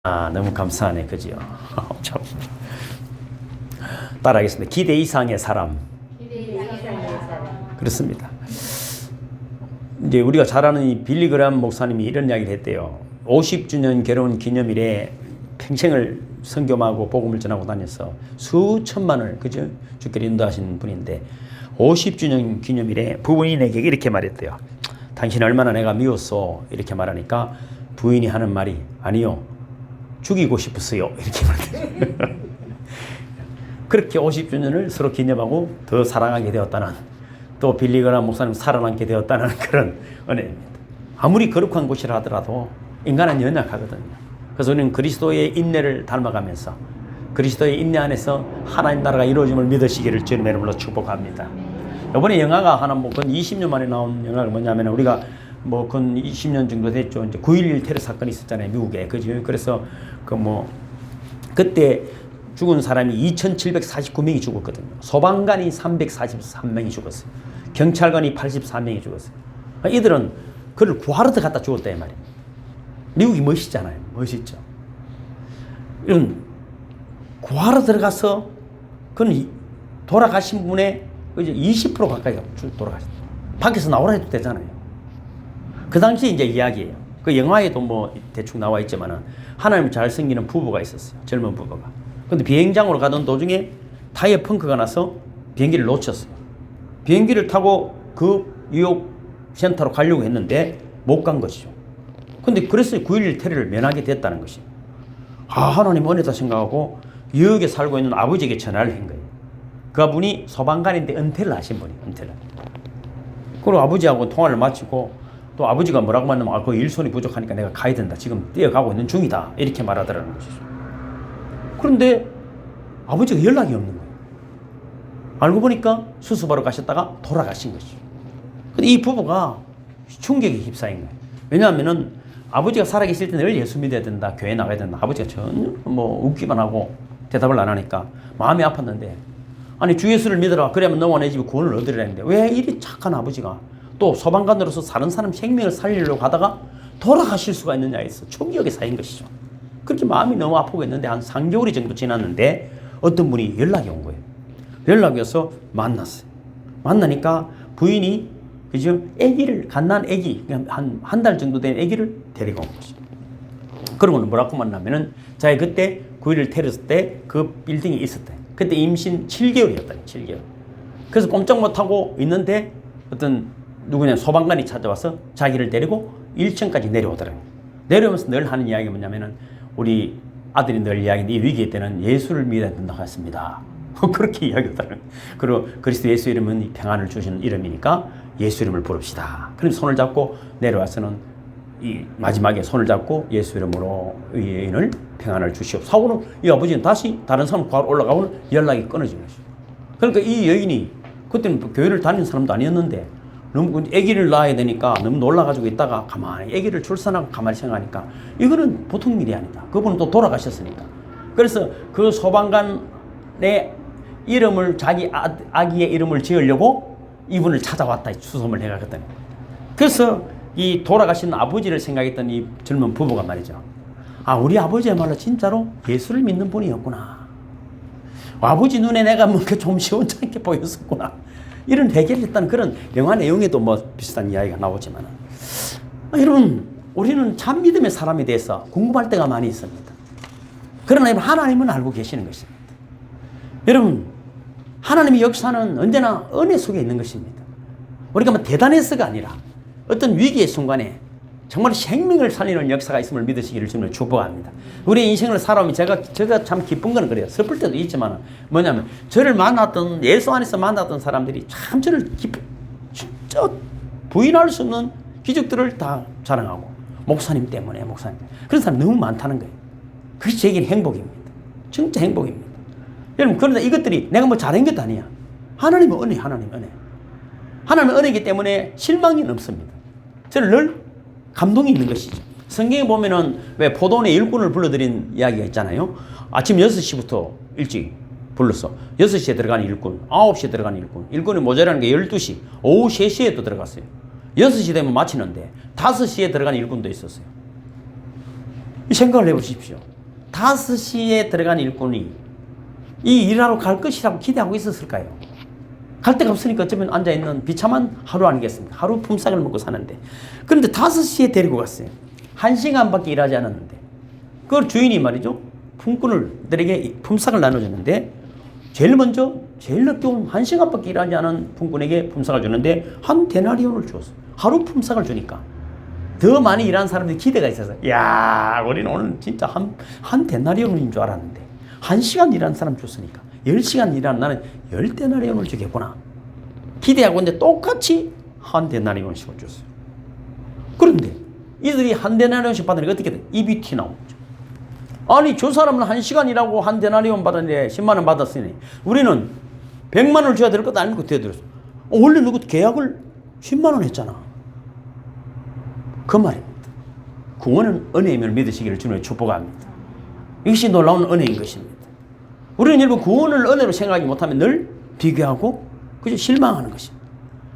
너무 감사하네, 그지요? 참. 따라하겠습니다. 기대 이상의 사람. 그렇습니다. 이제 우리가 잘 아는 이 빌리 그레이엄 목사님이 이런 이야기를 했대요. 50주년 결혼 기념일에 평생을 선교하고 복음을 전하고 다녀서 수천만을 그죠? 주께로 인도하신 분인데 50주년 기념일에 부인에게 이렇게 말했대요. 당신 얼마나 내가 미웠어 이렇게 말하니까 부인이 하는 말이 아니요. 죽이고 싶었어요. 이렇게 말했대요. 그렇게 50주년을 서로 기념하고 더 사랑하게 되었다는 또 빌리 그레이엄 목사님 살아남게 되었다는 그런 은혜입니다. 아무리 거룩한 곳이라 하더라도 인간은 연약하거든요. 그래서 우리는 그리스도의 인내를 닮아가면서 그리스도의 인내 안에서 하나님 나라가 이루어짐을 믿으시기를 주님의 이름으로 축복합니다. 이번에 영화가 하나 건 20년 만에 나온 영화가 뭐냐면 우리가 건 20년 정도 됐죠. 이제 9.11 테러 사건이 있었잖아요. 미국에. 그죠? 그래서 그때 죽은 사람이 2,749명이 죽었거든요. 소방관이 343명이 죽었어요. 경찰관이 84명이 죽었어요. 이들은 그를 구하러 들어갔다 죽었다 이 말이에요. 미국이 멋있잖아요. 멋있죠. 이런 구하러 들어가서 그는 돌아가신 분의 이제 20% 가까이 돌아가셨어요. 밖에서 나오라 해도 되잖아요. 그 당시 이제 이야기예요. 그 영화에도 뭐 대충 나와 있지만은 하나님 잘 섬기는 부부가 있었어요. 젊은 부부가. 근데 비행장으로 가던 도중에 타이어 펑크가 나서 비행기를 놓쳤어요. 비행기를 타고 그 유혹 센터로 가려고 했는데 못 간 것이죠. 근데 그래서 9.11 테러를 면하게 됐다는 것이에요. 하나님 은혜다 생각하고 뉴욕에 살고 있는 아버지에게 전화를 한 거예요. 그분이 소방관인데 은퇴를 하신 분이에요. 은퇴를. 그리고 아버지하고 통화를 마치고 또 아버지가 뭐라고 말하면 그 일손이 부족하니까 내가 가야 된다. 지금 뛰어가고 있는 중이다. 이렇게 말하더라는 것이죠. 그런데 아버지가 연락이 없는 거예요. 알고 보니까 수습하러 가셨다가 돌아가신 것이죠. 근데 이 부부가 충격에 휩싸인 거예요. 왜냐하면은 아버지가 살아계실 때는 늘 예수 믿어야 된다. 교회 나가야 된다. 아버지가 전혀 웃기만 하고 대답을 안 하니까 마음이 아팠는데 아니 주 예수를 믿어라. 그러면 너와 내 집에 구원을 얻으리라 했는데 왜 이리 착한 아버지가 또 소방관으로서 다른 사람 생명을 살리려고 하다가 돌아가실 수가 있느냐 해서 충격에 쌓인 것이죠. 그렇게 마음이 너무 아프고 있는데 한 3개월이 정도 지났는데 어떤 분이 연락이 온 거예요. 연락이 와서 만났어요. 만나니까 부인이 그죠? 갓난 아기, 한 달 정도 된 아기를 데리고 온 거죠. 그러고는 뭐라고 만나면은 자기 그때 9.11 테러 때 그 빌딩에 있었대. 그때 임신 7개월이었다. 7개월. 그래서 꼼짝 못하고 있는데 어떤 소방관이 찾아와서 자기를 데리고 1층까지 내려오더라고요. 내려오면서 늘 하는 이야기가 뭐냐면은 우리 아들이 늘 이야기인데 이 위기의 때는 예수를 믿어야 된다고 했습니다. 그렇게 이야기하더라고요. 그리고 그리스도 예수 이름은 평안을 주시는 이름이니까 예수 이름을 부릅시다. 그럼 손을 잡고 내려와서는 이 마지막에 손을 잡고 예수 이름으로 의인을 평안을 주시옵소서 하고는 이 아버지는 다시 다른 사람 구하러 올라가고는 연락이 끊어진 것이죠. 그러니까 이 여인이 그때는 교회를 다니는 사람도 아니었는데 너무 아기를 낳아야 되니까 너무 놀라가지고 있다가 가만히 아기를 출산하고 가만히 생각하니까 이거는 보통 일이 아니다. 그분은 또 돌아가셨으니까. 그래서 그 소방관의 이름을 자기 아기의 이름을 지으려고 이분을 찾아왔다. 수소문을 해가거든요. 그래서 이 돌아가신 아버지를 생각했던 이 젊은 부부가 말이죠. 우리 아버지야말로 진짜로 예수를 믿는 분이었구나. 아버지 눈에 내가 뭔가 좀 시원찮게 보였었구나. 이런 회개를 했다는 그런 영화 내용에도 뭐 비슷한 이야기가 나오지만 여러분 우리는 참 믿음의 사람에 대해서 궁금할 때가 많이 있습니다. 그러나 하나님은 알고 계시는 것입니다. 여러분 하나님의 역사는 언제나 은혜 속에 있는 것입니다. 우리가 뭐 대단해서가 아니라 어떤 위기의 순간에 정말 생명을 살리는 역사가 있음을 믿으시기를 주님을 축복합니다. 우리의 인생을 살아오면 제가 참 기쁜 건 그래요. 슬플 때도 있지만 뭐냐면 저를 만났던 예수 안에서 만났던 사람들이 참 저를 진짜 부인할 수 없는 기적들을 다 자랑하고 목사님 때문에 그런 사람이 너무 많다는 거예요. 그것이 제게는 행복입니다. 진짜 행복입니다. 여러분 그런데 이것들이 내가 뭐 잘한 것도 아니야. 하나님의 은혜. 하나님의 은혜이기 때문에 실망이 없습니다. 저는 늘 감동이 있는 것이죠. 성경에 보면은 왜 포도원의 일꾼을 불러들인 이야기가 있잖아요. 아침 6시부터 일찍 불렀어. 6시에 들어가는 일꾼, 9시에 들어가는 일꾼. 일꾼이 모자라는 게 12시, 오후 3시에 또 들어갔어요. 6시 되면 마치는데 5시에 들어가는 일꾼도 있었어요. 이 생각을 해보십시오. 5시에 들어간 일꾼이 이 일하러 갈 것이라고 기대하고 있었을까요? 갈 데가 없으니까 어쩌면 앉아있는 비참한 하루 아니겠습니까? 하루 품삯을 먹고 사는데. 그런데 5시에 데리고 갔어요. 1시간밖에 일하지 않았는데. 그걸 주인이 말이죠. 품꾼들에게 품삯을 나눠줬는데 제일 늦게 온 1시간밖에 일하지 않은 품꾼에게 품삯을 주는데 한 데나리온을 주었어요. 하루 품삯을 주니까. 더 많이 일하는 사람들이 기대가 있어서 야, 우리는 오늘 진짜 한 데나리온인 줄 알았는데 1시간 일하는 사람 줬으니까 10시간 일하는 나는 10데나리온을 주겠구나. 기대하고 있는데 똑같이 한 데나리온씩을 줬어요. 그런데 이들이 한 데나리온씩 받으니까 어떻게 돼? 입이 튀나오죠. 아니, 저 사람은 1시간 일하고 한 데나리온 받았는데 10만 원 받았으니 우리는 100만 원을 줘야 될 것도 아니고 대들었어. 원래 누구 계약을 10만 원 했잖아. 그 말입니다. 구원은 은혜임을 믿으시기를 주님의 축복합니다. 이것이 놀라운 은혜인 것입니다. 우리는 여러분 구원을 은혜로 생각하지 못하면 늘 비교하고 그저 실망하는 것입니다.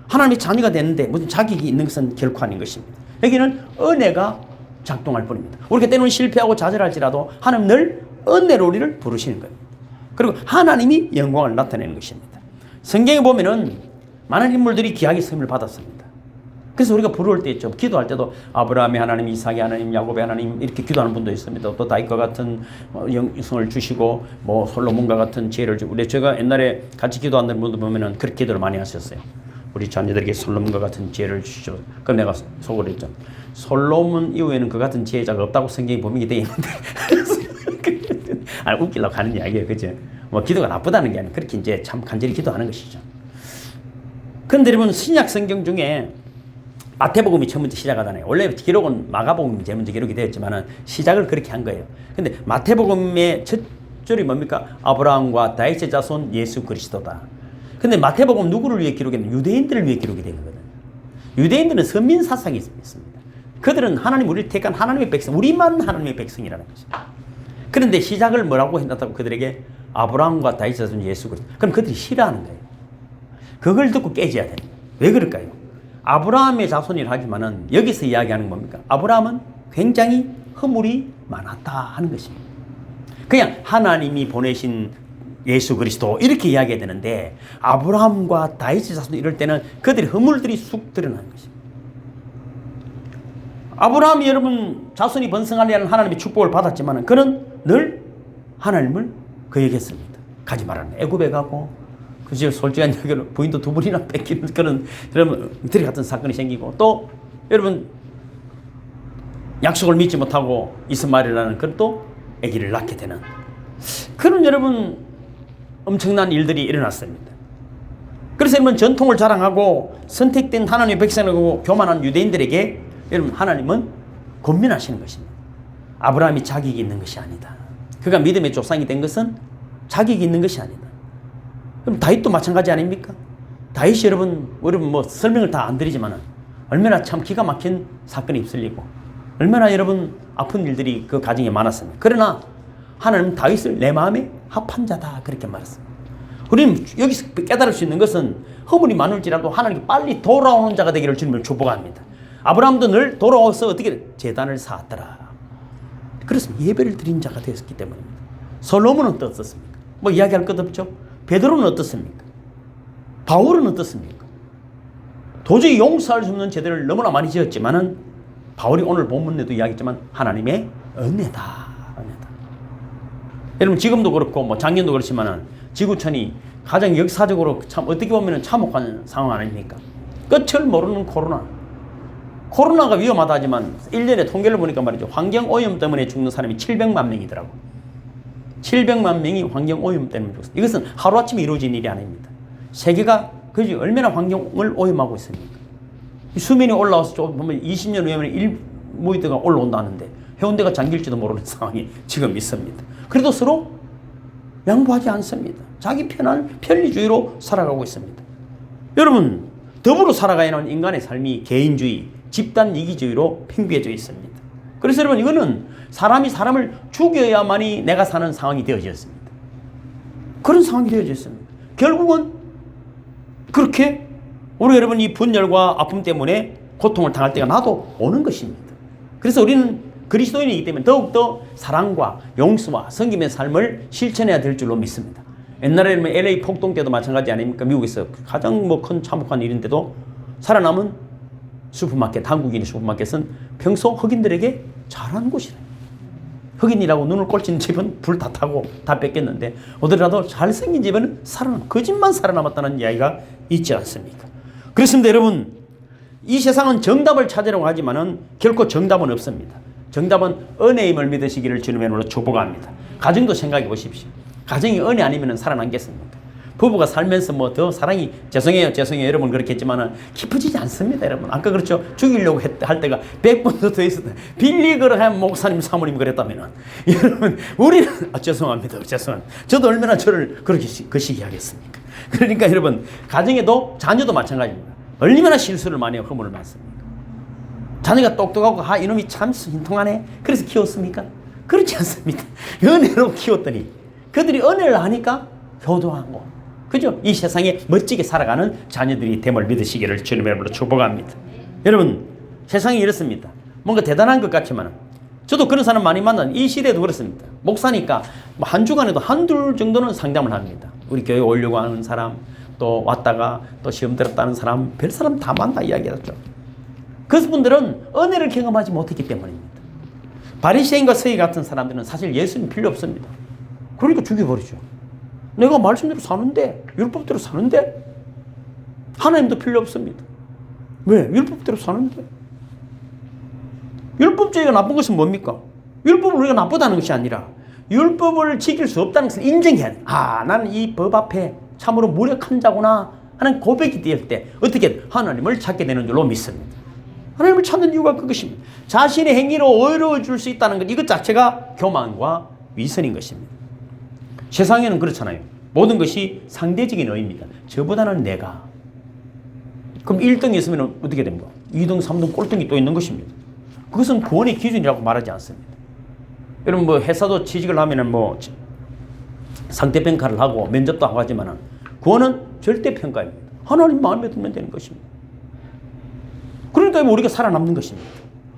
하나님의 자녀가 되는데 무슨 자격이 있는 것은 결코 아닌 것입니다. 여기는 은혜가 작동할 뿐입니다. 우리가 때로는 실패하고 좌절할지라도 하나님 늘 은혜로 우리를 부르시는 겁니다. 그리고 하나님이 영광을 나타내는 것입니다. 성경에 보면은 많은 인물들이 귀하게 쓰임을 받았습니다. 그래서 우리가 부를 때 있죠. 기도할 때도 아브라함의 하나님, 이삭의 하나님, 야곱의 하나님 이렇게 기도하는 분도 있습니다. 또 다윗과 같은 영성을 주시고 뭐 솔로몬과 같은 지혜를 주고. 제가 옛날에 같이 기도하는 분도 보면은 그렇게 기도를 많이 하셨어요. 우리 자녀들에게 솔로몬과 같은 지혜를 주시죠. 그럼 내가 속으로 했죠. 솔로몬 이후에는 그 같은 지혜자가 없다고 성경이 분명히 되어 있는데 아니, 웃기려고 하는 이야기예요. 그죠? 뭐 기도가 나쁘다는 게 아니라 그렇게 이제 참 간절히 기도하는 것이죠. 그런데 여러분 신약 성경 중에 마태복음이 처음 먼저 시작하잖아요. 원래 기록은 마가복음이 제일 먼저 기록이 되었지만 시작을 그렇게 한 거예요. 근데 마태복음의 첫 줄이 뭡니까? 아브라함과 다윗의 자손 예수 그리스도다. 근데 마태복음 누구를 위해 기록했냐? 유대인들을 위해 기록이 된 거거든요. 유대인들은 선민 사상이 있습니다. 그들은 하나님 우리를 택한 하나님의 백성, 우리만 하나님의 백성이라는 것입니다. 그런데 시작을 뭐라고 했다고 그들에게 아브라함과 다윗의 자손 예수 그리스도. 그럼 그들이 싫어하는 거예요. 그걸 듣고 깨져야 되는 거예요. 왜 그럴까요? 아브라함의 자손이라 하지만은 여기서 이야기하는 뭡니까? 아브라함은 굉장히 허물이 많았다 하는 것입니다. 그냥 하나님이 보내신 예수 그리스도 이렇게 이야기해야 되는데 아브라함과 다윗의 자손 이럴 때는 그들의 허물들이 쑥 드러나는 것입니다. 아브라함이 여러분 자손이 번성하려는 하나님의 축복을 받았지만은 그는 늘 하나님을 그에게 했습니다. 가지 말라는 애굽에 가고 그저 솔직한 얘기로 부인도 2분이나 뺏기는 그런 들이 같은 사건이 생기고 또 여러분 약속을 믿지 못하고 이스마엘이라는 그런 또 아기를 낳게 되는 그런 여러분 엄청난 일들이 일어났습니다. 그래서 여러분 전통을 자랑하고 선택된 하나님의 백성이라고 교만한 유대인들에게 여러분 하나님은 권면하시는 것입니다. 아브라함이 자격이 있는 것이 아니다. 그가 믿음의 조상이 된 것은 자격이 있는 것이 아니다. 그럼 다윗도 마찬가지 아닙니까? 다윗이 여러분 뭐 설명을 다 안 드리지만은 얼마나 참 기가 막힌 사건이 휩쓸리고 얼마나 여러분 아픈 일들이 그 가정에 많았습니다. 그러나 하나님은 다윗을 내 마음에 합한 자다 그렇게 말했습니다. 우리는 여기서 깨달을 수 있는 것은 허물이 많을지라도 하나님께 빨리 돌아오는 자가 되기를 주님을 축복합니다. 아브라함도 늘 돌아와서 어떻게 제단을 쌓았더라. 그래서 예배를 드린 자가 되었기 때문입니다. 솔로몬은 어떻습니까? 뭐 이야기할 것 없죠. 베드로는 어떻습니까? 바울은 어떻습니까? 도저히 용서할 수 없는 죄들을 너무나 많이 지었지만은 바울이 오늘 본문에도 이야기했지만 하나님의 은혜다. 은혜다. 여러분 지금도 그렇고 뭐 작년도 그렇지만은 지구촌이 가장 역사적으로 참 어떻게 보면 참혹한 상황 아닙니까? 끝을 모르는 코로나. 코로나가 위험하다 하지만 1년에 통계를 보니까 말이죠. 환경오염 때문에 죽는 사람이 700만 명이더라고. 700만 명이 환경오염 때문에 죽었습니다. 이것은 하루아침에 이루어진 일이 아닙니다. 세계가 그지 얼마나 환경을 오염하고 있습니까? 수면이 올라와서 조금 보면 20년 후에는 1m 올라온다는데 해운대가 잠길지도 모르는 상황이 지금 있습니다. 그래도 서로 양보하지 않습니다. 자기 편리주의로 살아가고 있습니다. 여러분 더불어 살아가야 하는 인간의 삶이 개인주의, 집단 이기주의로 팽배해져 있습니다. 그래서 여러분 이거는 사람이 사람을 죽여야만이 내가 사는 상황이 되어졌습니다. 그런 상황이 되어졌습니다. 결국은 그렇게 우리 여러분 이 분열과 아픔 때문에 고통을 당할 때가 나도 오는 것입니다. 그래서 우리는 그리스도인이기 때문에 더욱더 사랑과 용서와 섬김의 삶을 실천해야 될 줄로 믿습니다. 옛날에는 LA 폭동 때도 마찬가지 아닙니까? 미국에서 가장 큰 참혹한 일인데도 살아남은 슈퍼마켓, 한국인의 슈퍼마켓은 평소 흑인들에게 잘한 곳이래요. 흑인이라고 눈을 꼴찌는 집은 불 다 타고 다 뺏겼는데 오더라도 잘생긴 집은 그 집만 살아남았다는 이야기가 있지 않습니까? 그렇습니다. 여러분, 이 세상은 정답을 찾으려고 하지만은 결코 정답은 없습니다. 정답은 은혜임을 믿으시기를 주님의 이름으로 축복합니다. 가정도 생각해 보십시오. 가정이 은혜 아니면 살아남겠습니까? 부부가 살면서 뭐 더 사랑이 죄송해요 여러분 그렇게 했지만은 깊어지지 않습니다. 여러분 아까 그렇죠. 죽이려고 할 때가 100번도 더 있었다. 빌리 그러한 목사님 사모님 그랬다면은 여러분 우리는 죄송합니다. 저도 얼마나 저를 그렇게 거시기하겠습니까? 그러니까 여러분 가정에도 자녀도 마찬가지입니다. 얼마나 실수를 많이 하고 허물을 많습니까? 자녀가 똑똑하고 이놈이 참 신통하네 그래서 키웠습니까? 그렇지 않습니다. 은혜로 키웠더니 그들이 은혜를 하니까 효도하고 그죠? 이 세상에 멋지게 살아가는 자녀들이 됨을 믿으시기를 주님의 이름으로 축복합니다. 여러분 세상이 이렇습니다. 뭔가 대단한 것 같지만 저도 그런 사람 많이 만난 이 시대도 그렇습니다. 목사니까 한 주간에도 한둘 정도는 상담을 합니다. 우리 교회 오려고 하는 사람 또 왔다가 또 시험 들었다는 사람 별 사람 다 만나 이야기하죠. 그분들은 은혜를 경험하지 못했기 때문입니다. 바리새인과 서기 같은 사람들은 사실 예수님 필요 없습니다. 그러니까 죽여버리죠. 내가 말씀대로 사는데 율법대로 사는데 하나님도 필요 없습니다. 왜? 율법대로 사는데. 율법주의가 나쁜 것은 뭡니까? 율법을 우리가 나쁘다는 것이 아니라 율법을 지킬 수 없다는 것을 인정해야 돼. 나는 이 법 앞에 참으로 무력한 자구나 하는 고백이 될 때 어떻게 하나님을 찾게 되는 줄로 믿습니다. 하나님을 찾는 이유가 그것입니다. 자신의 행위로 오해로워 줄 수 있다는 것 이것 자체가 교만과 위선인 것입니다. 세상에는 그렇잖아요. 모든 것이 상대적인 의미입니다. 저보다는 내가. 그럼 1등이 있으면 어떻게 됩니까? 2등, 3등, 꼴등이 또 있는 것입니다. 그것은 구원의 기준이라고 말하지 않습니다. 여러분 뭐 회사도 취직을 하면은 뭐 상대평가를 하고 면접도 하고 하지만은 구원은 절대평가입니다. 하나님 마음에 들면 되는 것입니다. 그러니까 우리가 살아남는 것입니다.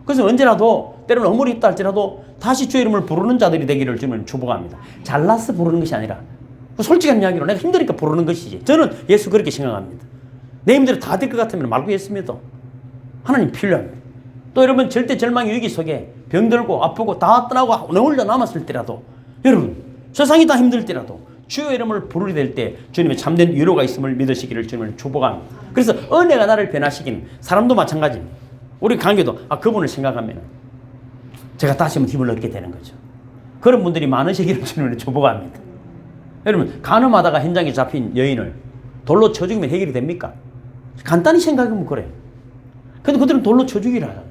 그래서 언제라도 때로는 어물이 있다 할지라도 다시 주의 이름을 부르는 자들이 되기를 주님 축복합니다. 잘나서 부르는 것이 아니라 솔직한 이야기로 내가 힘드니까 부르는 것이지. 저는 예수 그렇게 생각합니다. 내 힘대로 다 될 것 같으면 말고 예수 믿어. 하나님 필요합니다. 또 여러분 절대 절망의 위기 속에 병들고 아프고 다 떠나고 내 혼자 남았을 때라도 여러분 세상이 다 힘들 때라도 주의 이름을 부르게 될 때 주님의 참된 위로가 있음을 믿으시기를 주님을 축복합니다. 그래서 은혜가 나를 변화시키는 사람도 마찬가지입니다. 우리 관계도 그분을 생각하면 제가 다시 한번 힘을 얻게 되는 거죠. 그런 분들이 많으시기를 주님을 축복합니다. 여러분 간음하다가 현장에 잡힌 여인을 돌로 쳐 죽이면 해결이 됩니까? 간단히 생각하면 그래요. 근데 그들은 돌로 쳐 죽이라 하잖아요.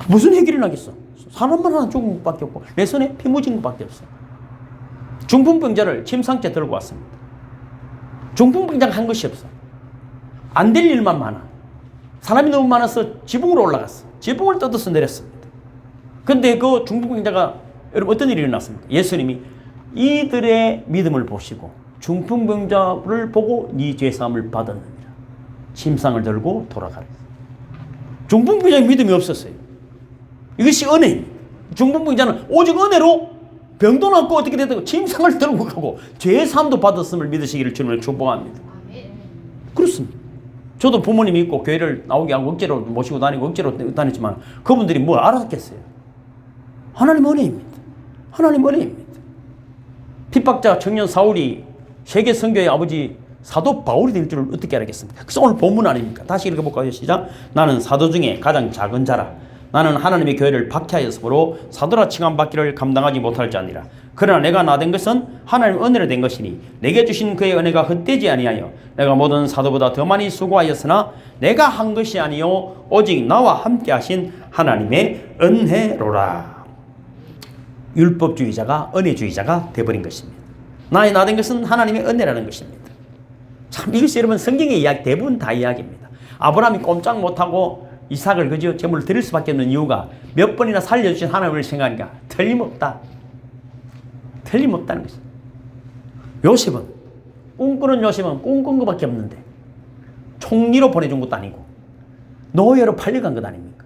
무슨 해결이 나겠어? 사람만 하나 죽은 것밖에 없고 내 손에 피 묻은 것밖에 없어. 중풍병자를 침상째 들고 왔습니다. 중풍병자가 한 것이 없어. 안 될 일만 많아. 사람이 너무 많아서 지붕으로 올라갔어. 지붕을 뜯어서 내렸습니다. 근데 그 중풍병자가 여러분 어떤 일이 일어났습니까? 예수님이 이들의 믿음을 보시고 중풍병자를 보고 네 죄사함을 받았느니라. 침상을 들고 돌아가라. 중풍병자의 믿음이 없었어요. 이것이 은혜입니다. 중풍병자는 오직 은혜로 병도 낫고 어떻게 됐다고 침상을 들고 가고 죄사함도 받았음을 믿으시기를 주님을 축복합니다. 그렇습니다. 저도 부모님이 있고 교회를 나오게 하고 억지로 모시고 다니고 억지로 다녔지만 그분들이 뭘 알았겠어요? 하나님 은혜입니다. 하나님 은혜입니다. 핍박자 청년 사울이 세계 선교의 아버지 사도 바울이 될 줄을 어떻게 알았겠습니까? 그래서 오늘 본문 아닙니까? 다시 읽어볼까요? 시작. 나는 사도 중에 가장 작은 자라. 나는 하나님의 교회를 박해하였으므로 사도라 칭함받기를 감당하지 못할 자니라. 그러나 내가 나된 것은 하나님 은혜로 된 것이니 내게 주신 그의 은혜가 헛되지 아니하여 내가 모든 사도보다 더 많이 수고하였으나 내가 한 것이 아니요 오직 나와 함께 하신 하나님의 은혜로라. 율법주의자가 은혜주의자가 되어버린 것입니다. 나의 나된 것은 하나님의 은혜라는 것입니다. 참 이것이 여러분 성경의 이야기 대부분 다 이야기입니다. 아브라함이 꼼짝 못하고 이삭을 그저 제물을 드릴 수밖에 없는 이유가 몇 번이나 살려주신 하나님을 생각하니까 틀림없다. 틀림없다는 것입니다. 요셉은 꿈꾸는 요셉은 꿈꾼 것밖에 없는데 총리로 보내준 것도 아니고 노예로 팔려간 것 아닙니까?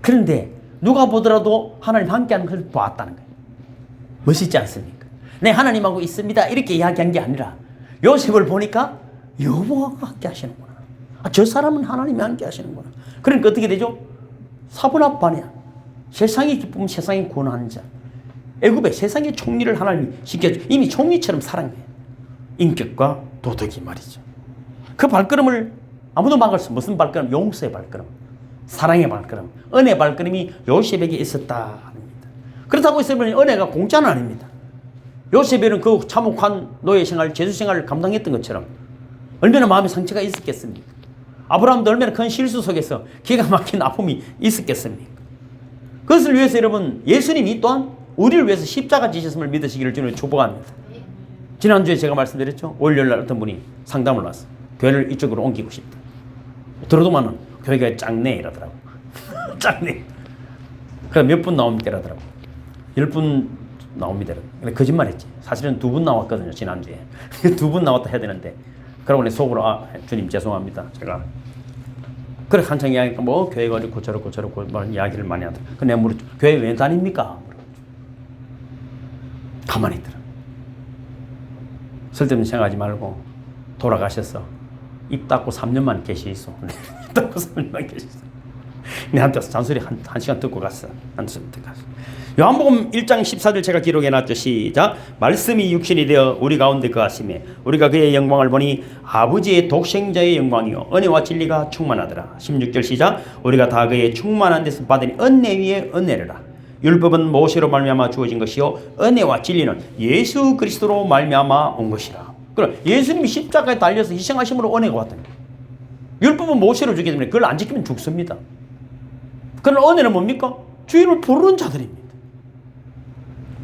그런데 누가 보더라도 하나님 함께하는 걸 보았다는 거예요. 멋있지 않습니까? 네, 하나님하고 있습니다. 이렇게 이야기한 게 아니라 요셉을 보니까 여호와가 함께 하시는구나. 저 사람은 하나님이 함께 하시는구나. 그러니까 어떻게 되죠? 사분합반이야. 세상의 기쁨, 세상의 구원하는 자. 애굽의 세상의 총리를 하나님이 시켜줘. 이미 총리처럼 살은 거예요. 인격과 도덕이 말이죠. 그 발걸음을 아무도 막을 수 없어요. 무슨 발걸음? 용서의 발걸음, 사랑의 발걸음, 은혜의 발걸음이 요셉에게 있었다 합니다. 그렇다고 해서 은혜가 공짜는 아닙니다. 요셉에는 그 참혹한 노예 생활, 제수 생활을 감당했던 것처럼 얼마나 마음의 상처가 있었겠습니까? 아브라함도 얼마나 큰 실수 속에서 기가 막힌 아픔이 있었겠습니까? 그것을 위해서 여러분, 예수님이 또한 우리를 위해서 십자가 지셨음을 믿으시기를 주님을 축복합니다. 지난주에 제가 말씀드렸죠. 월요일날 어떤 분이 상담을 왔어요. 교회를 이쪽으로 옮기고 싶다. 들어도만은 교회가 작네 이러더라고. 작네. 그래서 몇 분 나옵니까 이러더라고. 10분 나옵니다. 근데 거짓말했지. 사실은 2분 나왔거든요. 지난주에. 2분 나왔다 해야 되는데. 그러고 내 속으로 주님 죄송합니다. 제가 그래 한창 이야기하니까 뭐 교회가 어디 고쳐놓고 뭐 이야기를 많이 하더라. 그 내가 물었죠. 교회 왜 다닙니까? 가만히 있더라. 쓸데없는 생각하지 말고 돌아가셔서 입 닫고 3년만 계시있어. 입 닫고 3년만 계시있어. 내한테 잔소리 한 시간 듣고 갔어. 한 시간 듣고 갔어. 요한복음 1장 14절 제가 기록해놨죠. 시작. 말씀이 육신이 되어 우리 가운데 거하시매 우리가 그의 영광을 보니 아버지의 독생자의 영광이요 은혜와 진리가 충만하더라. 16절 시작. 우리가 다 그의 충만한 데서 받으니 은혜 위에 은혜를 율법은 모세로 말미암아 주어진 것이요 은혜와 진리는 예수 그리스도로 말미암아 온 것이라. 그럼 예수님이 십자가에 달려서 희생하심으로 은혜가 왔다. 율법은 모세로 주기 때문에 그걸 안 지키면 죽습니다. 그러나 은혜는 뭡니까? 주님을 부르는 자들입니다.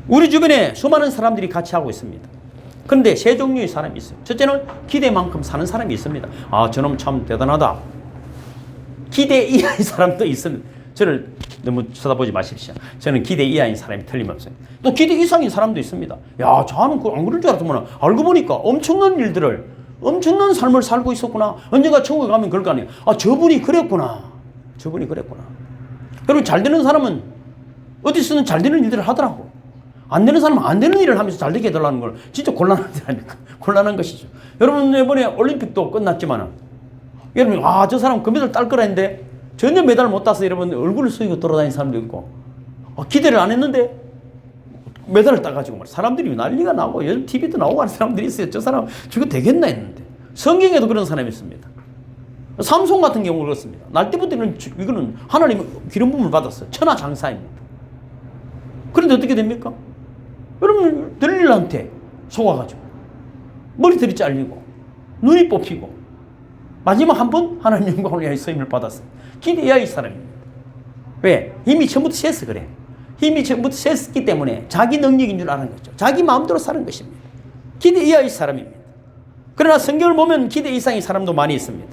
우리 주변에 수많은 사람들이 같이 하고 있습니다. 그런데 세 종류의 사람이 있어요. 첫째는 기대만큼 사는 사람이 있습니다. 아, 저놈 참 대단하다. 기대 이하의 사람도 있습니다. 저를 너무 쳐다보지 마십시오. 저는 기대 이하인 사람이 틀림없어요. 또 기대 이상인 사람도 있습니다. 야, 저는 안 그럴 줄 알았더만 알고 보니까 엄청난 일들을, 엄청난 삶을 살고 있었구나. 언젠가 천국에 가면 그럴 거 아니에요. 아, 저분이 그랬구나. 저분이 그랬구나. 그리고 잘 되는 사람은 어디서는 잘 되는 일들을 하더라고. 안 되는 사람은 안 되는 일을 하면서 잘 되게 해달라는 걸 진짜 곤란한 일 아닙니까? 곤란한 것이죠. 여러분, 이번에 올림픽도 끝났지만, 여러분, 아, 저 사람 금메달 딸 거라 했는데, 전혀 메달 못 따서 여러분 얼굴을 숙이고 돌아다니는 사람도 있고, 기대를 안 했는데, 메달을 따가지고 말 사람들이 난리가 나고, 요즘 TV도 나오고 하는 사람들이 있어요. 저 사람 저거 되겠나 했는데. 성경에도 그런 사람이 있습니다. 삼손 같은 경우 그렇습니다. 날 때부터 이거는 하나님 기름 부음을 받았어요. 천하장사입니다. 그런데 어떻게 됩니까? 여러분, 들릴한테 속아가지고 머리털이 잘리고 눈이 뽑히고 마지막 한 번 하나님 영광을 위하여 쓰임을 받았어요. 기대 이하의 사람입니다. 왜? 힘이 처음부터 셌어 그래. 힘이 처음부터 셌기 때문에 자기 능력인 줄 아는 거죠. 자기 마음대로 사는 것입니다. 기대 이하의 사람입니다. 그러나 성경을 보면 기대 이상의 사람도 많이 있습니다.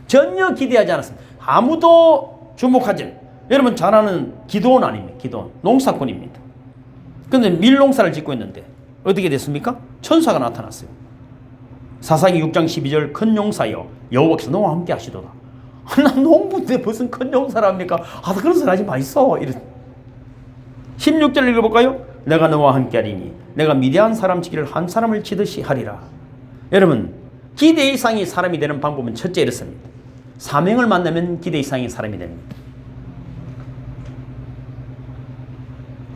전혀 기대하지 않았습니다. 아무도 주목하지 않아요. 여러분 잘 아는 기도원 아닙니까? 기도원. 농사꾼입니다. 그런데 밀농사를 짓고 있는데 어떻게 됐습니까? 천사가 나타났어요. 사사기 6장 12절 큰 용사여 여호와께서 너와 함께 하시도다. 난 농부인데 무슨 큰 용사를 합니까? 아, 그런 소리 하지 마있어. 16절 읽어볼까요? 내가 너와 함께 하리니 내가 미디안 사람 치기를 한 사람을 치듯이 하리라. 여러분, 기대 이상의 사람이 되는 방법은 첫째 이렇습니다. 사명을 만나면 기대 이상의 사람이 됩니다.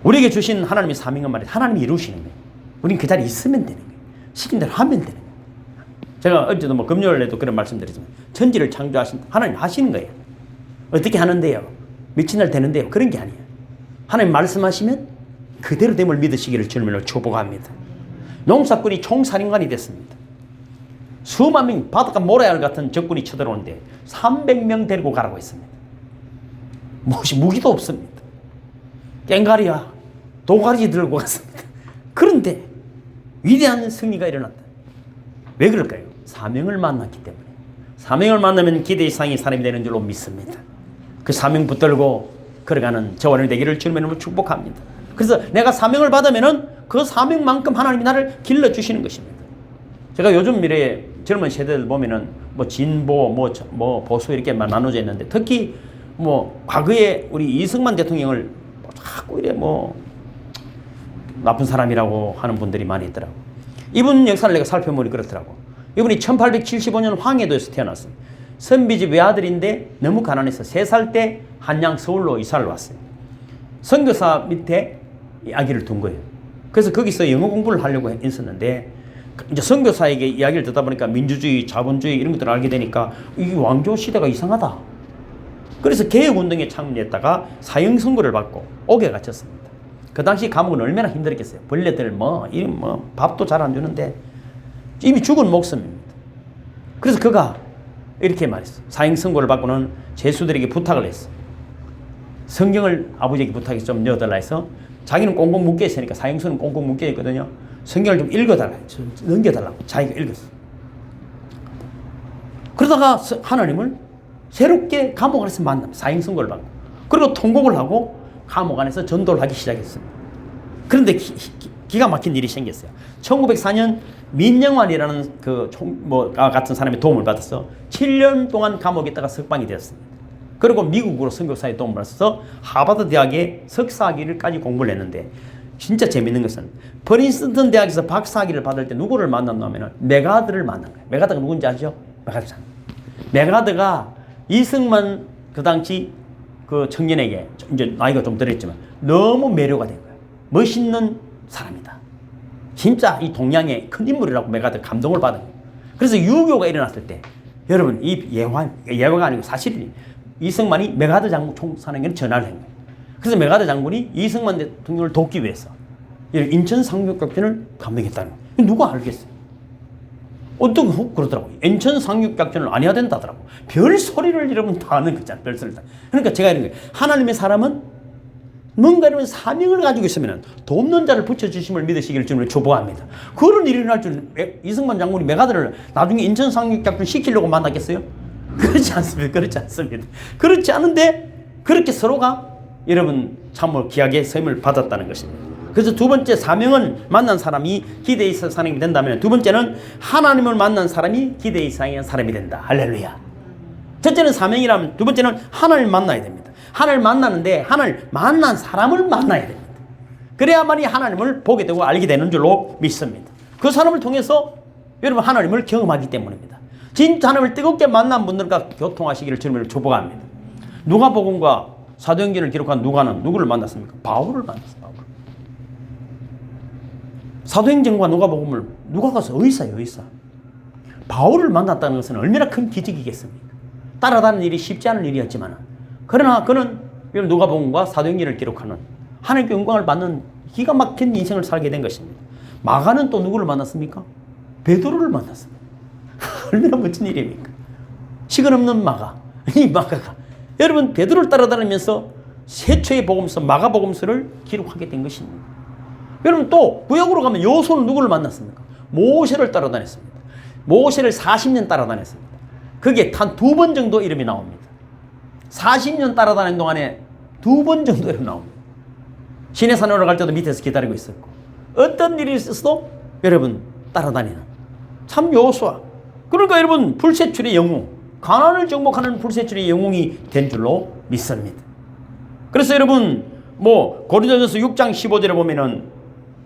우리에게 주신 하나님의 사명은 말이에요. 하나님이 이루시는 거예요. 우린 그 자리에 있으면 되는 거예요. 시킨 대로 하면 되는 거예요. 제가 어제도 금요일에도 그런 말씀드리지만 천지를 창조하신 하나님 하시는 거예요. 어떻게 하는데요? 미친 날 되는데요? 그런 게 아니에요. 하나님 말씀하시면 그대로 됨을 믿으시기를 주님으로 축복합니다. 농사꾼이 총살인관이 됐습니다. 수만 명 바닷가 모래알 같은 적군이 쳐들어오는데 300명 데리고 가라고 했습니다. 무기도 없습니다. 깽가리야 도가리 들고 갔습니다. 그런데 위대한 승리가 일어났다. 왜 그럴까요? 사명을 만났기 때문에. 사명을 만나면 기대 이상의 사람이 되는 줄로 믿습니다. 그 사명 붙들고 걸어가는 저와 여러분이 되기를 주님의 이름으로 축복합니다. 그래서 내가 사명을 받으면은 그 사명만큼 하나님이 나를 길러주시는 것입니다. 제가 요즘 미래에 젊은 세대들 보면은 뭐 진보, 뭐 보수 이렇게 나눠져 있는데 특히 뭐 과거에 우리 이승만 대통령을 자꾸 이래 뭐 나쁜 사람이라고 하는 분들이 많이 있더라고. 이분 역사를 내가 살펴보니 그렇더라고. 이분이 1875년 황해도에서 태어났어요. 선비집 외아들인데 너무 가난해서 3살 때 한양 서울로 이사를 왔어요. 선교사 밑에 아기를 둔 거예요. 그래서 거기서 영어 공부를 하려고 했었는데 이제 선교사에게 이야기를 듣다 보니까 민주주의, 자본주의 이런 것들을 알게 되니까 이 왕조 시대가 이상하다. 그래서 개혁운동에 참여했다가 사형선고를 받고 옥에 갇혔습니다. 그 당시 감옥은 얼마나 힘들었겠어요. 벌레들 뭐 밥도 잘 안 주는데 이미 죽은 목숨입니다. 그래서 그가 이렇게 말했어. 사형선고를 받고는 제수들에게 부탁을 했어. 성경을 아버지에게 부탁해서 좀 넣어달라 해서 자기는 꽁꽁 묶여 있으니까 사형선은 꽁꽁 묶여 있거든요. 성경을 좀 읽어달라, 좀 넘겨달라고 자기가 읽었어. 그러다가 하나님을 새롭게 감옥 안에서 만납니다. 사형선고를 받고. 그리고 통곡을 하고 감옥 안에서 전도를 하기 시작했습니다. 그런데 기가 막힌 일이 생겼어요. 1904년 민영환이라는 같은 사람의 도움을 받아서 7년 동안 감옥에 있다가 석방이 되었습니다. 그리고 미국으로 선교사의 도움을 받아서 하버드 대학에 석사학위를까지 공부를 했는데 진짜 재밌는 것은 프린스턴 대학에서 박사학위를 받을 때 누구를 만났냐면 메가드를 만난 거예요. 메가드가 누군지 아시죠? 메가드가 이승만 그 당시 그 청년에게 이제 나이가 좀 들었지만 너무 매료가 된 거예요. 멋있는 사람이다. 진짜 이 동양의 큰 인물이라고 메가드 감동을 받은 거예요. 그래서 유교가 일어났을 때 여러분 이 예화가 아니고 사실이 이승만이 메가드 장군 총사에게 전화를 한 거예요. 그래서 메가드 장군이 이승만 대통령을 돕기 위해서 인천 상륙작전을 감독했다는 거예요. 누가 알겠어요? 어떤 훅 그러더라고요. 인천 상륙작전을 안 해야 된다더라고. 별 소리를 여러분 다 하는 거잖아요. 별 소리를 다. 그러니까 제가 이런 거예요. 하나님의 사람은 뭔가 이런 사명을 가지고 있으면 돕는 자를 붙여주심을 믿으시기를 주님을 축복합니다. 그런 일이 일어날 줄 이승만 장군이 메가드를 나중에 인천 상륙작전 시키려고 만났겠어요? 그렇지 않습니다. 그렇지 않습니다. 그렇지 않은데 그렇게 서로가 여러분 참으로 귀하게 쓰임을 받았다는 것입니다. 그래서 두 번째 사명은 만난 사람이 기대 이상의 사람이 된다면 두 번째는 하나님을 만난 사람이 기대 이상의 사람이 된다. 할렐루야. 첫째는 사명이라면 두 번째는 하나님을 만나야 됩니다. 하나님을 만나는데 하나님을 만난 사람을 만나야 됩니다. 그래야만이 하나님을 보게 되고 알게 되는 줄로 믿습니다. 그 사람을 통해서 여러분 하나님을 경험하기 때문입니다. 진짜 하나님을 뜨겁게 만난 분들과 교통하시기를 주님을 축복합니다. 누가복음과 사도행전을 기록한 누가는 누구를 만났습니까? 바울을 만났습니다. 바울. 사도행전과 누가복음을 누가가 의사예요, 의사. 바울을 만났다는 것은 얼마나 큰 기적이겠습니까? 따라다니는 일이 쉽지 않은 일이었지만 그러나 그는 누가복음과 사도행전을 기록하는 하나님께 영광을 받는 기가 막힌 인생을 살게 된 것입니다. 마가는 또 누구를 만났습니까? 베드로를 만났습니다. 얼마나 멋진 일입니까? 시간 없는 마가, 이 마가가 여러분 베드로를 따라다니면서 최초의 복음서 마가복음서를 기록하게 된 것입니다. 여러분 또 구약으로 가면 여호수아는 누구를 만났습니까? 모세를 따라다녔습니다. 모세를 40년 따라다녔습니다. 그게 단 2번 정도 이름이 나옵니다. 40년 따라다니는 동안에 2번 정도 이름 나옵니다. 시내산에 올라갈 때도 밑에서 기다리고 있었고 어떤 일이 있어도 여러분 따라다니는 참 여호수아. 그러니까 여러분 불세출의 영웅, 가난을 정복하는 불세출의 영웅이 된 줄로 믿습니다. 그래서 여러분 고린도전서 6장 15절에 보면은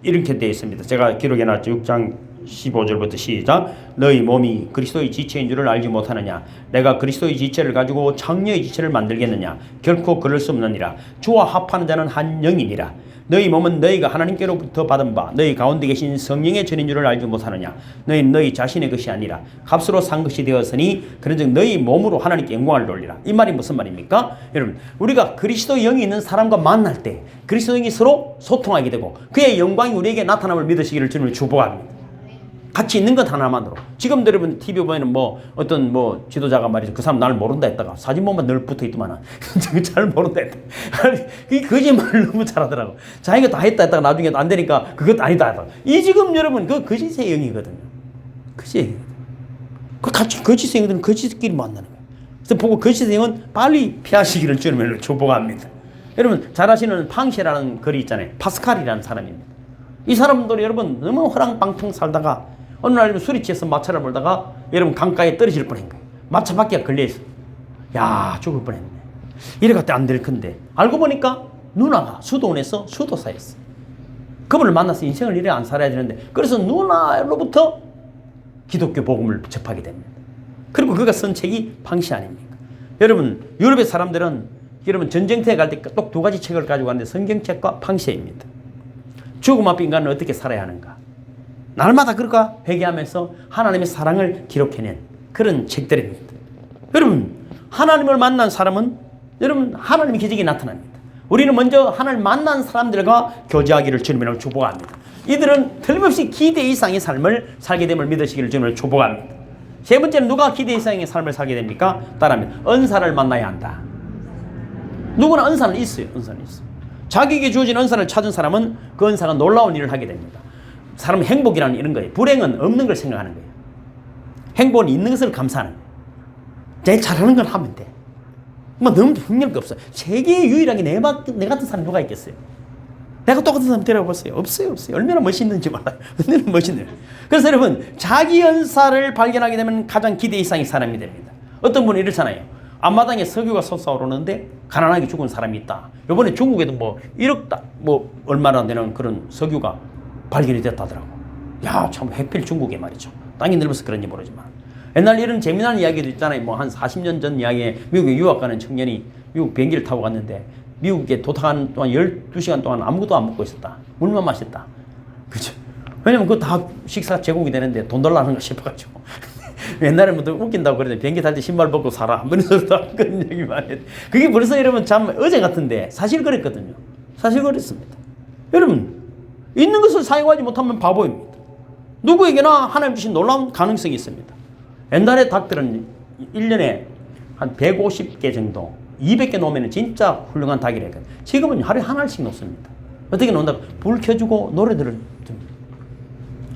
이렇게 되어 있습니다. 제가 기록해 놨죠. 6장 15절부터 시작. 너희 몸이 그리스도의 지체인 줄을 알지 못하느냐? 내가 그리스도의 지체를 가지고 장녀의 지체를 만들겠느냐? 결코 그럴 수 없느니라. 주와 합하는 자는 한 영이니라. 너희 몸은 너희가 하나님께로부터 받은 바 너희 가운데 계신 성령의 전인 줄을 알지 못하느냐? 너희는 너희 자신의 것이 아니라 값으로 산 것이 되었으니 그런즉 너희 몸으로 하나님께 영광을 돌리라. 이 말이 무슨 말입니까? 여러분 우리가 그리스도 영이 있는 사람과 만날 때 그리스도 영이 서로 소통하게 되고 그의 영광이 우리에게 나타남을 믿으시기를 주님을 축복합니다. 같이 있는 것 하나만으로. 지금도 여러분 TV 보면은 어떤 지도자가 말이죠. 그 사람 나를 모른다 했다가 사진 보면 늘 붙어 있더만 잘 모른다 했다. 이 거짓말을 너무 잘하더라고. 자기가 다 했다 했다가 나중에 안 되니까 그것 아니다 했다. 이 지금 여러분 그 거짓의 영이거든요. 거짓의 영. 그 같이 거짓의 영들은 거짓끼리 만나는 거예요. 그래서 보고 거짓의 영은 빨리 피하시기를 주님을 축복합니다. 여러분 잘 아시는 팡쉐라는 글이 있잖아요. 파스칼이라는 사람입니다. 이 사람들이 여러분 너무 허랑방탕 살다가 어느 날 술이 취해서 마차를 몰다가 여러분 강가에 떨어질 뻔한 거예요. 마차 바퀴가 걸려있어. 야 죽을 뻔했네. 이래 갖다 안 될 건데. 알고 보니까 누나가 수도원에서 수도사였어. 그분을 만나서 인생을 이래 안 살아야 되는데, 그래서 누나로부터 기독교 복음을 접하게 됩니다. 그리고 그가 쓴 책이 방시 아닙니까? 여러분, 유럽의 사람들은 여러분 전쟁터에 갈 때 꼭 두 가지 책을 가지고 가는데 성경책과 방시입니다. 죽음 앞에 인간은 어떻게 살아야 하는가? 날마다 그가 회개하면서 하나님의 사랑을 기록해낸 그런 책들입니다. 여러분, 하나님을 만난 사람은 여러분 하나님의 기적이 나타납니다. 우리는 먼저 하나님을 만난 사람들과 교제하기를 주님으로 축복합니다. 이들은 틀림없이 기대 이상의 삶을 살게 됨을 믿으시기를 주님으로 축복합니다. 세 번째는 누가 기대 이상의 삶을 살게 됩니까? 따라하면 은사를 만나야 한다. 누구나 은사는 있어요. 은사는 있어요. 자기에게 주어진 은사를 찾은 사람은 그 은사가 놀라운 일을 하게 됩니다. 사람 행복이라는 이런 거예요. 불행은 없는 걸 생각하는 거예요. 행복은 있는 것을 감사하는 거예요. 제일 잘하는 걸 하면 돼. 뭐 너무 흥미할 게 없어. 세계에 유일하게 내 같은 사람 누가 있겠어요? 내가 똑같은 사람 데려보세요. 없어요. 얼마나 멋있는지 몰라요. 얼마나 멋있네요. 그래서 여러분, 자기 은사를 발견하게 되면 가장 기대 이상의 사람이 됩니다. 어떤 분은 이렇잖아요. 앞마당에 석유가 솟아오르는데 가난하게 죽은 사람이 있다. 이번에 중국에도 뭐 1억 얼마나 되는 그런 석유가 발견이 됐다더라고. 야, 참 해필 중국에 말이죠. 땅이 넓어서 그런지 모르지만. 옛날 이런 재미난 이야기도 있잖아요. 뭐 한 40년 전 이야기에 미국에 유학 가는 청년이 미국 비행기를 타고 갔는데 미국에 도착하는 동안 12시간 동안 아무것도 안 먹고 있었다. 물만 마셨다. 그죠? 왜냐면 그거 다 식사 제공이 되는데 돈 달라는 거 싶어가지고. 옛날에 뭐 웃긴다고 그러는데 비행기 탈 때 신발 벗고 살아. 뭐 이런 그런 얘기 많이 했. 그게 벌써 여러분 참 어제 같은데 사실 그랬거든요. 사실 그랬습니다. 여러분, 있는 것을 사용하지 못하면 바보입니다. 누구에게나 하나님 주신 놀라운 가능성이 있습니다. 옛날에 닭들은 1년에 한 150개 정도, 200개 놓으면 진짜 훌륭한 닭이래요. 지금은 하루에 하나씩 놓습니다. 어떻게 놓는다고? 불 켜주고 노래들을 듭니다.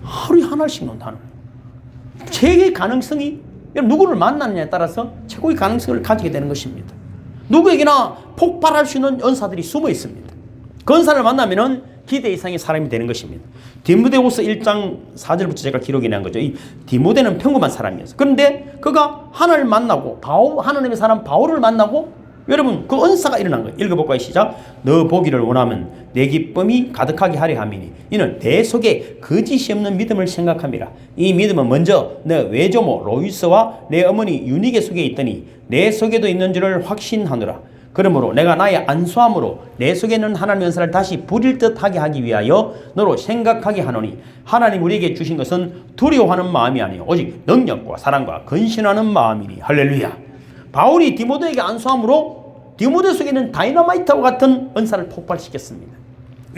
하루에 하나씩 놓는다는 거예요. 최고의 가능성이 누구를 만나느냐에 따라서 최고의 가능성을 가지게 되는 것입니다. 누구에게나 폭발할 수 있는 은사들이 숨어 있습니다. 그 은사를 만나면은 기대 이상의 사람이 되는 것입니다. 디모데후서 1장 4절부터 제가 기록해 낸 거죠. 이 디모데는 평범한 사람이었어요. 그런데 그가 하나님을 만나고 하나님의 사람 바울을 만나고 여러분 그 은사가 일어난 거예요. 읽어볼까요? 시작. 너 보기를 원하면 내 기쁨이 가득하게 하려 함이니 이는 내 속에 거짓이 없는 믿음을 생각함이라. 이 믿음은 먼저 내 외조모 로이스와 내 어머니 유니게 속에 있더니 내 속에도 있는 줄을 확신하노라. 그러므로 내가 나의 안수함으로 내 속에 있는 하나님의 은사를 다시 부릴 듯하게 하기 위하여 너로 생각하게 하노니 하나님 우리에게 주신 것은 두려워하는 마음이 아니요 오직 능력과 사랑과 근신하는 마음이니. 할렐루야. 바울이 디모데에게 안수함으로 디모데 속에 있는 다이너마이트와 같은 은사를 폭발시켰습니다.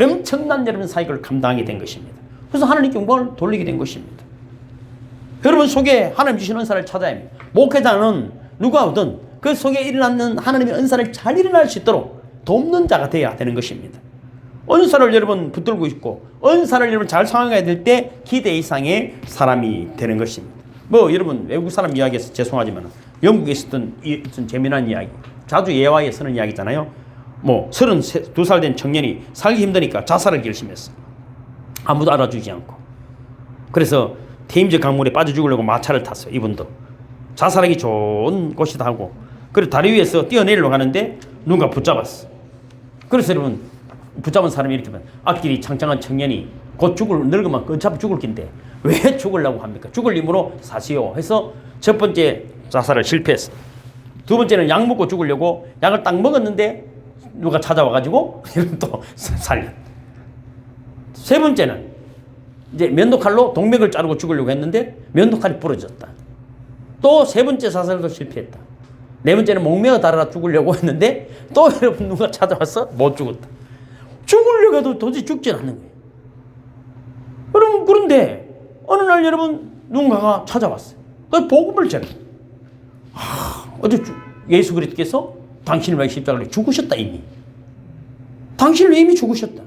엄청난 여러분 사역을 감당하게 된 것입니다. 그래서 하나님께 영광을 돌리게 된 것입니다. 여러분 속에 하나님 주신 은사를 찾아야 합니다. 목회자는 누가 오든 그 속에 일어나는 하나님의 은사를 잘 일어날 수 있도록 돕는 자가 되어야 되는 것입니다. 은사를 여러분 붙들고 있고 은사를 여러분 잘 사용해야 될 때 기대 이상의 사람이 되는 것입니다. 뭐 여러분 외국 사람 이야기해서 죄송하지만 영국에 있었던 재미난 이야기, 자주 예화에 쓰는 이야기잖아요. 뭐 32살 된 청년이 살기 힘드니까 자살을 결심했어. 아무도 알아주지 않고. 그래서 테임즈 강물에 빠져 죽으려고 마차를 탔어요. 이분도 자살하기 좋은 곳이다 하고, 그리고 다리 위에서 뛰어내리려고 하는데 누군가 붙잡았어. 그래서 여러분 붙잡은 사람이 이렇게 말해요. 앞길이 창창한 청년이 곧 늙으면 어차피 죽을 긴데 왜 죽으려고 합니까? 죽을 힘으로 사시오 해서 첫 번째 자살을 실패했어. 두 번째는 약 먹고 죽으려고 약을 딱 먹었는데 누가 찾아와가지고 또 살려. 세 번째는 이제 면도칼로 동맥을 자르고 죽으려고 했는데 면도칼이 부러졌다. 또 세 번째 자살도 실패했다. 네 번째는 목매어 달아 죽으려고 했는데 또 여러분 누가 찾아와서 못 죽었다. 죽으려고 해도 도저히 죽진 않는 거예요. 여러분 그런데 어느 날 여러분 누군가가 찾아왔어요. 그 복음을 전해. 어제 예수 그리스도께서 당신을 위해 십자가를 죽으셨다 이미. 당신을 이미 죽으셨다.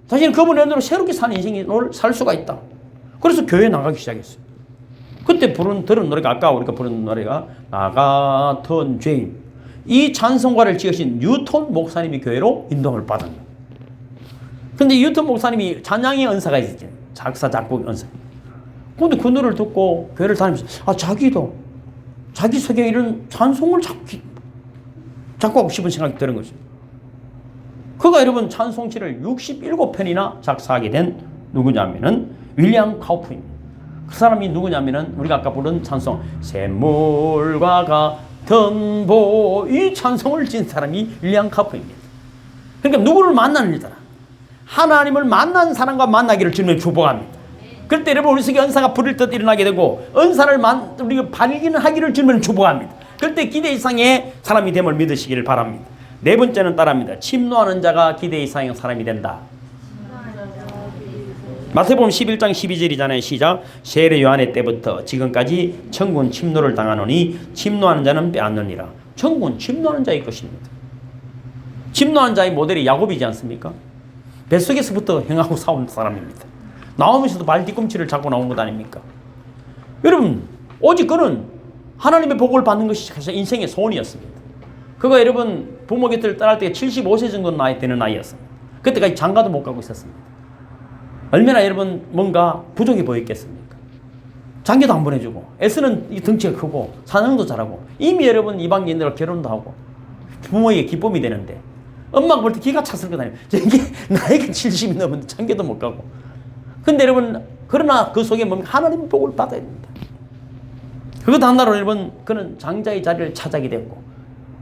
당신은 그분의 은혜로 새롭게 사는 인생을 살 수가 있다. 그래서 교회에 나가기 시작했어요. 그때 들은 노래가 아까 우리가 부른 노래가 나 같은 죄인. 이 찬송가를 지으신 뉴턴 목사님이 교회로 인도를 받은 거예요. 근데 뉴턴 목사님이 찬양의 은사가 있었죠. 작사 작곡 은사. 근데 그 노래를 듣고 교회를 다니면서 자기도 자기 속에 이런 찬송을 자꾸 하고 싶은 생각이 드는 거죠. 그가 여러분 찬송시를 67편이나 작사하게 된 누구냐면은 윌리엄 카우프입니다. 그 사람이 누구냐면은 우리가 아까 부른 찬송 샘물과 같은 보 이 찬송을 지은 사람이 윌리엄 카우프입니다. 그러니까 누구를 만나는 일이다. 하나님을 만난 사람과 만나기를 주님은 축복합니다. 그럴 때 여러분 우리 속에 은사가 불일 듯 일어나게 되고 은사를 우리가 발견하기를 주님은 축복합니다. 그럴 때 기대 이상의 사람이 됨을 믿으시기를 바랍니다. 네 번째는 따라합니다. 침노하는 자가 기대 이상의 사람이 된다. 마태복음 11장 12절이잖아요. 시작. 세례 요한의 때부터 지금까지 천군 침노를 당하노니 침노하는 자는 빼앗느니라. 천군 침노하는 자의 것입니다. 침노하는 자의 모델이 야곱이지 않습니까? 뱃속에서부터 형하고 싸운 사람입니다. 나오면서도 발 뒤꿈치를 잡고 나온 것 아닙니까? 여러분 오직 그는 하나님의 복을 받는 것이 인생의 소원이었습니다. 그가 여러분 부모 곁을 떠날 때 75세 정도 나이 되는 나이였습니다. 그때까지 장가도 못 가고 있었습니다. 얼마나 여러분 뭔가 부족해 보였겠습니까? 장기도 안 보내주고 애쓰는 이 덩치가 크고 사냥도 잘하고 이미 여러분 이방인들과 결혼도 하고 부모에게 기쁨이 되는데 엄마가 볼 때 기가 찼을 거 아니에요. 이게 나이가 70이 넘었는데 장기도 못 가고. 근데 여러분 그러나 그 속에 뭡니까? 하나님의 복을 받아야 됩니다. 그것 하나로 여러분 그는 장자의 자리를 차지하게 됐고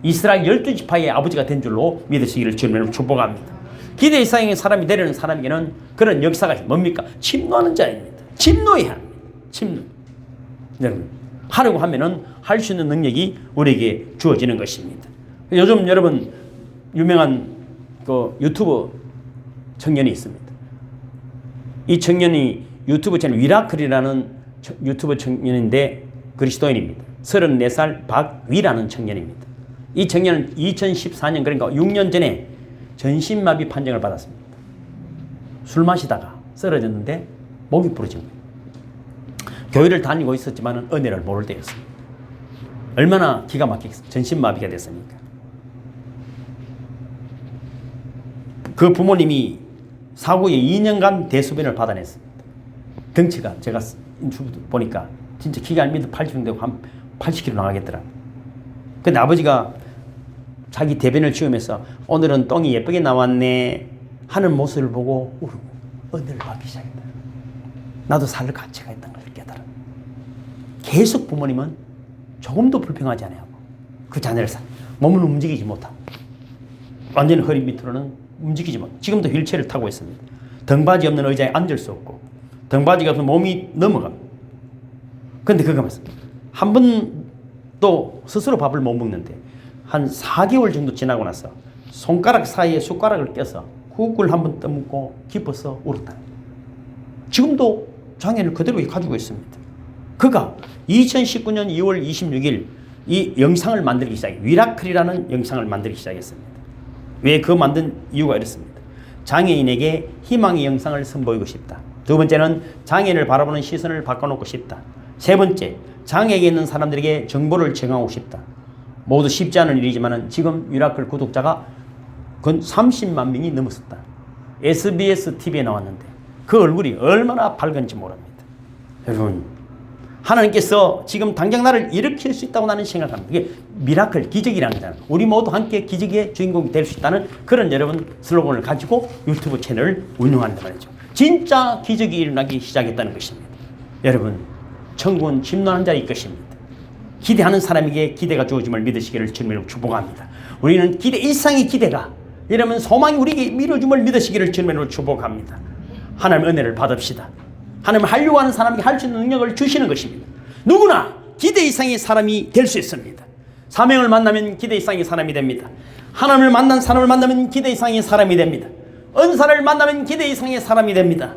이스라엘 12지파의 아버지가 된 줄로 믿으시기를 주님으로 축복합니다. 기대 이상의 사람이 되려는 사람에게는 그런 역사가 뭡니까? 침노하는 자입니다. 침노해야 합니다. 침노. 여러분 하려고 하면은 할 수 있는 능력이 우리에게 주어지는 것입니다. 요즘 여러분 유명한 그 유튜브 청년이 있습니다. 이 청년이 유튜브 채널 위라클이라는 유튜브 청년인데 그리스도인입니다. 34살 박위라는 청년입니다. 이 청년은 2014년 그러니까 6년 전에 전신마비 판정을 받았습니다. 술 마시다가 쓰러졌는데 목이 부러진 거예요. 교회를 다니고 있었지만 은혜를 모를 때였습니다. 얼마나 기가 막히겠습니까? 전신마비가 됐으니까. 그 부모님이 사고에 2년간 대소변을 받아냈습니다. 덩치가 제가 인터뷰 보니까 진짜 키가 1m 80 되고 한 80kg 나가겠더라. 근데 아버지가 자기 대변을 치우면서 오늘은 똥이 예쁘게 나왔네 하는 모습을 보고 울고 은혜를 받기 시작했다. 나도 살 가치가 있다는 걸 깨달아. 계속 부모님은 조금도 불평하지 않아요. 그 자녀를 몸은 움직이지 못하고 완전히 허리 밑으로는 움직이지 못. 지금도 휠체어를 타고 있습니다. 등받이 없는 의자에 앉을 수 없고 등받이가 없으면 몸이 넘어갑니다. 그런데 그거 맞습니다. 한 번도 스스로 밥을 못 먹는데 한 4개월 정도 지나고 나서 손가락 사이에 숟가락을 껴서 국을 한 번 떠먹고 기뻐서 울었다. 지금도 장애를 그대로 가지고 있습니다. 그가 2019년 2월 26일 이 영상을 만들기 시작해 위라클이라는 영상을 만들기 시작했습니다. 왜 그 만든 이유가 이렇습니다. 장애인에게 희망의 영상을 선보이고 싶다. 두 번째는 장애인을 바라보는 시선을 바꿔놓고 싶다. 세 번째, 장애가 있는 사람들에게 정보를 제공하고 싶다. 모두 쉽지 않은 일이지만 지금 위라클 구독자가 건 30만 명이 넘었었다. SBS TV에 나왔는데 그 얼굴이 얼마나 밝은지 모릅니다. 여러분 하나님께서 지금 당장 나를 일으킬 수 있다고 나는 생각합니다. 이게 미라클, 기적이라는 거잖아요. 우리 모두 함께 기적의 주인공이 될 수 있다는 그런 여러분 슬로건을 가지고 유튜브 채널을 운영한단 말이죠. 진짜 기적이 일어나기 시작했다는 것입니다. 여러분 천국은 침노하는 자일 것입니다. 기대하는 사람에게 기대가 주어짐을 믿으시기를 주님으로 축복합니다. 우리는 기대 이상의 기대가 이러면 소망이 우리에게 미뤄줌을 믿으시기를 주님으로 축복합니다. 하나님의 은혜를 받읍시다. 하나님 하려고 하는 사람에게 할 수 있는 능력을 주시는 것입니다. 누구나 기대 이상의 사람이 될 수 있습니다. 사명을 만나면 기대 이상의 사람이 됩니다. 하나님을 만난 사람을 만나면 기대 이상의 사람이 됩니다. 은사를 만나면 기대 이상의 사람이 됩니다.